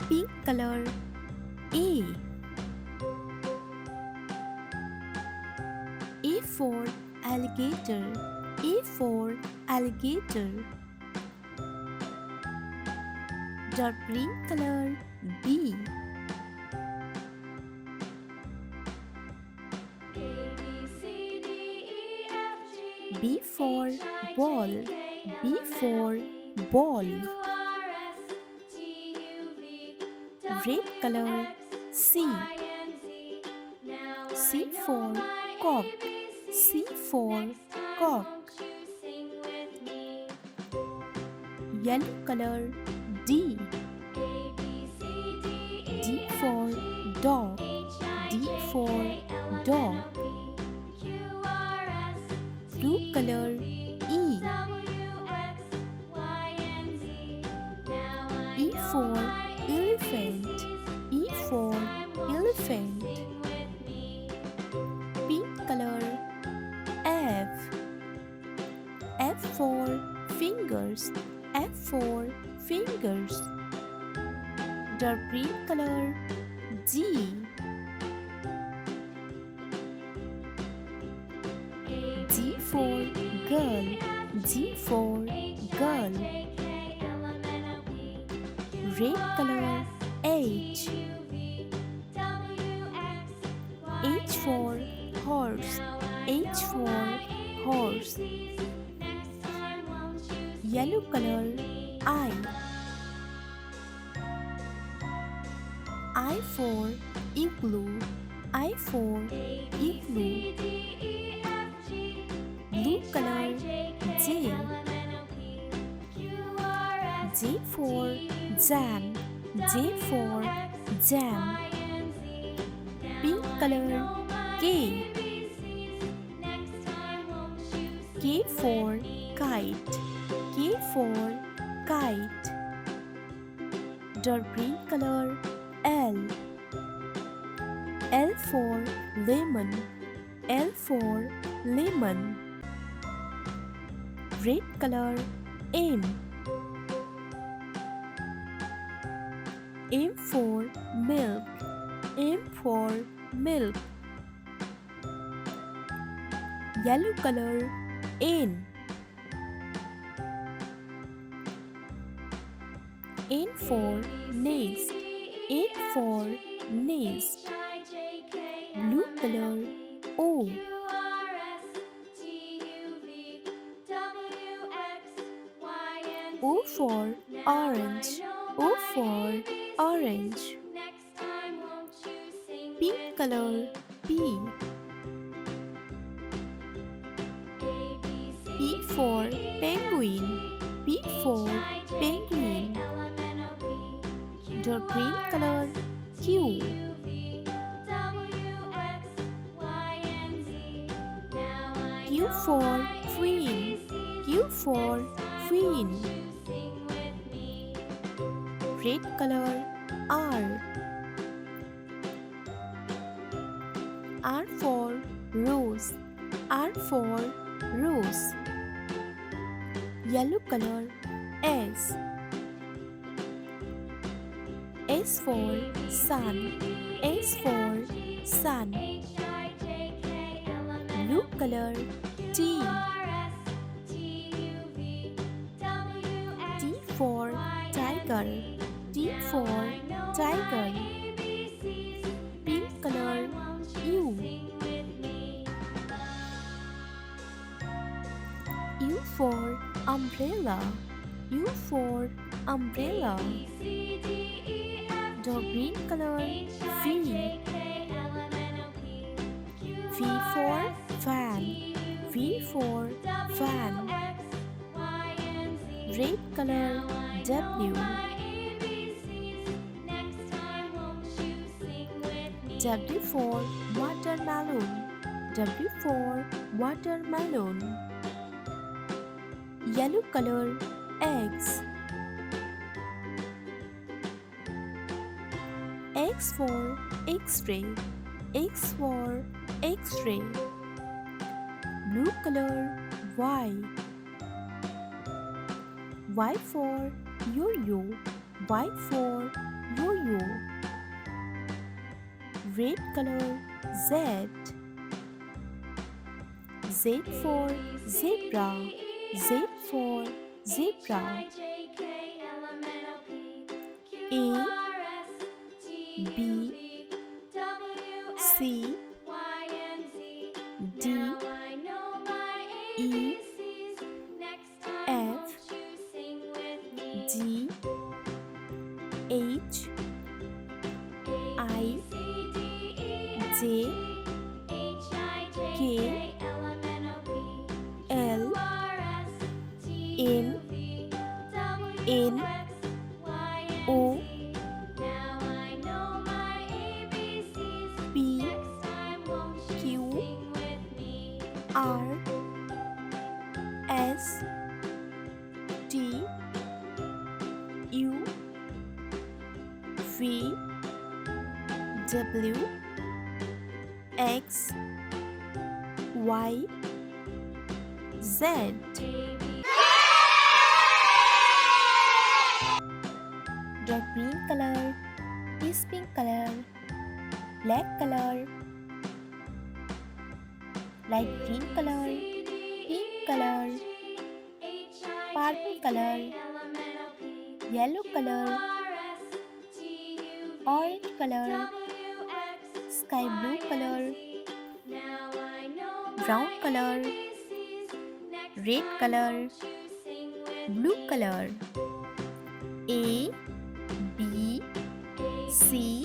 Pink color A. A for alligator. A for alligator. Dark green color B. B for ball. B for ball. Red color C. C for cock. C for cock. Yellow color D. D for dog. D for dog. Blue color E. E for elephant. E for elephant. Pink color F. F for fingers. F for fingers. Dark green color G. G for girl. G for girl. Red color H. H for horse. H for horse. Yellow color I. I for igloo. I for igloo. Blue color J. J for jam. J for jam. Pink color K. K for kite. K for kite. Dark green color L. L for lemon. L for lemon. Red color M. M for milk. M for milk. Yellow color N. N for nest. N for nest. Blue color O. O for orange. O for orange. Pink color P. P for penguin. P for penguin. Dark green color Q. Q for queen. Q for queen. Red color R. R for rose. R for rose. Yellow color S. S for sun. S for sun. Blue color T. T for tiger. T for tiger. Pink color U. U for umbrella. U for umbrella. Dark green color V. V for fan. V for fan. Red color W. W for watermelon. W for watermelon. Yellow color X. X for X-ray. X for X-ray. Blue color Y. Y for yo-yo. Y for yo-yo. Red color Z. Z for zebra. Z for zebra. A B C D E F G H I J K L M N O P Q R S T U V W X Y Z. Dark green color is pink color. Black color, light green color, pink color, purple color, yellow color, orange color, sky blue color, brown color, red color, blue color. A B C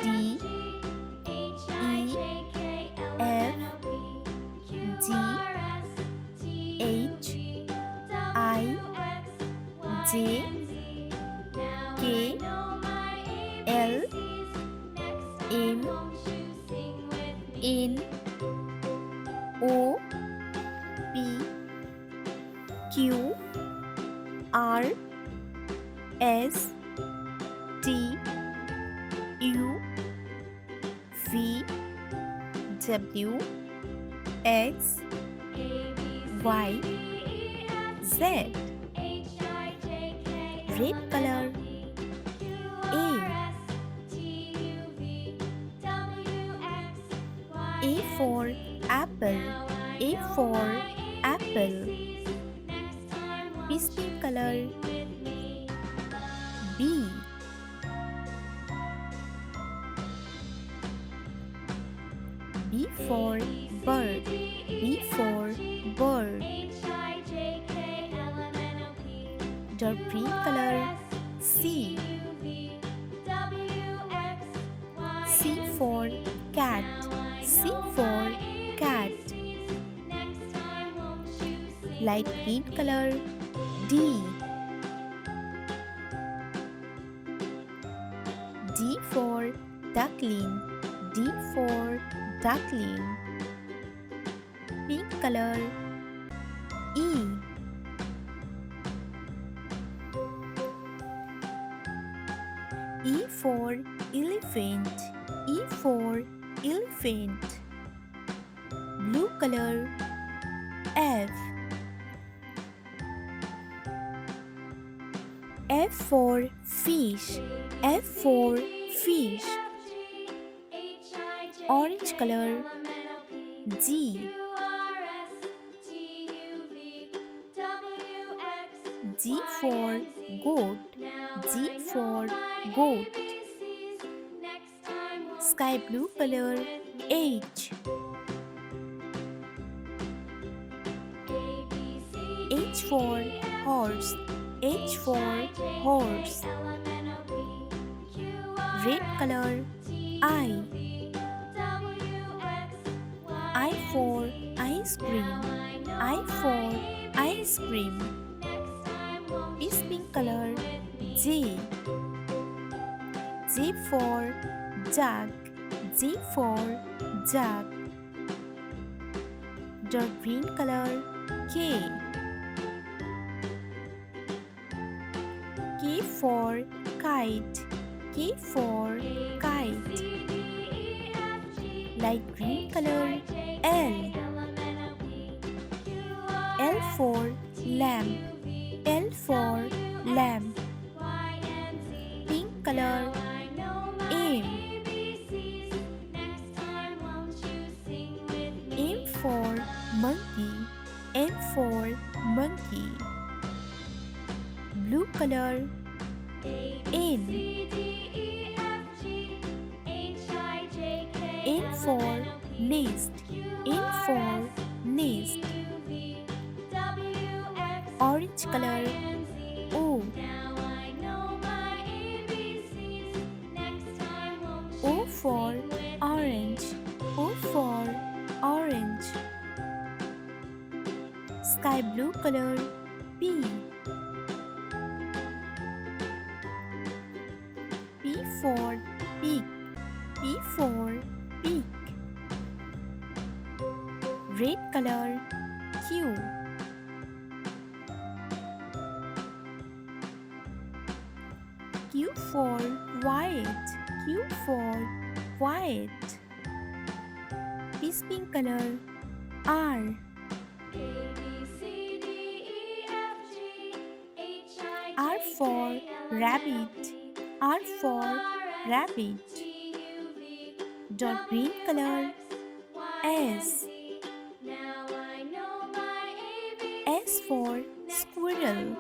D E F G H I J K L M N O P Q R S T U V W X Y Z. Red color A for apple. A for apple. Peach pink color B. B for bird. B for bird. Dark green color C. C for cat. C for cat. Light green color D. D for duckling. D for duckling. Pink color E. E for elephant. E for elephant. Blue color F. F for fish. F for fish. Orange color G. G for goat. G for goat. Sky blue color H. H for horse. H for horse. Red color I. I for ice cream. I for ice cream. Peach pink color J. J for jug. J for jug. Dark green color K. K for kite. K for kite. Light green color L. L for lamp. L for lamp. color. M. M for monkey. M for monkey. Blue color. N. N for nest. N for nest. Orange color. O. O for orange. O for orange. Sky blue color. P. P for pig. P for pig. Red color. Q. Q for white. Q for white. Peace pink color. R. R for rabbit. R for rabbit. Dot green color. S. S for squirrel.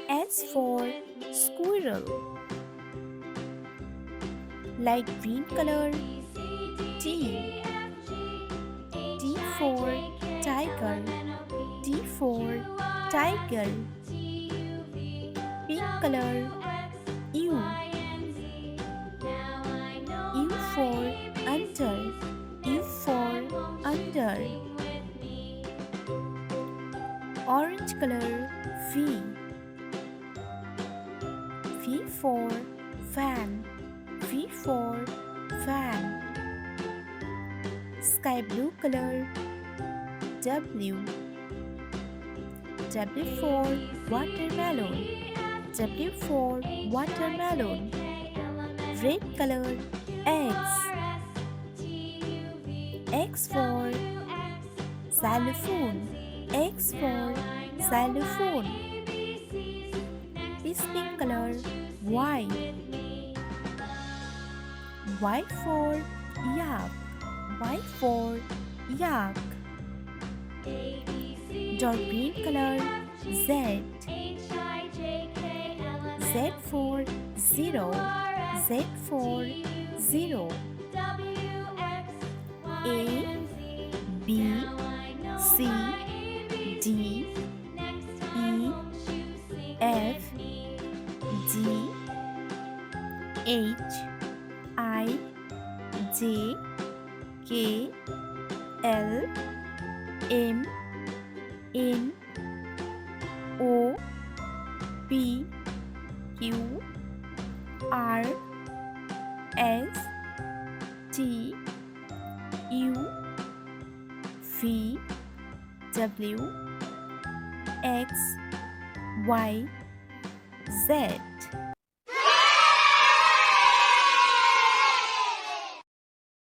S for squirrel. Light green color. T. T for tiger. T for tiger. Pink color. U. U for under. U for under. Orange color. V. V for fan. V for fan. Sky blue color. W. W for watermelon. W for watermelon. Red color. X. X for xylophone. X for xylophone. This pink color. Y. Y for yak. Y for yak. Dark green color. Z. Z for zero. Z for zero. A, B, C, D, E, F, G, H, I, J, K, L, M, N, O, P, Q, R, S, T, U, V, W, X, Y, Z.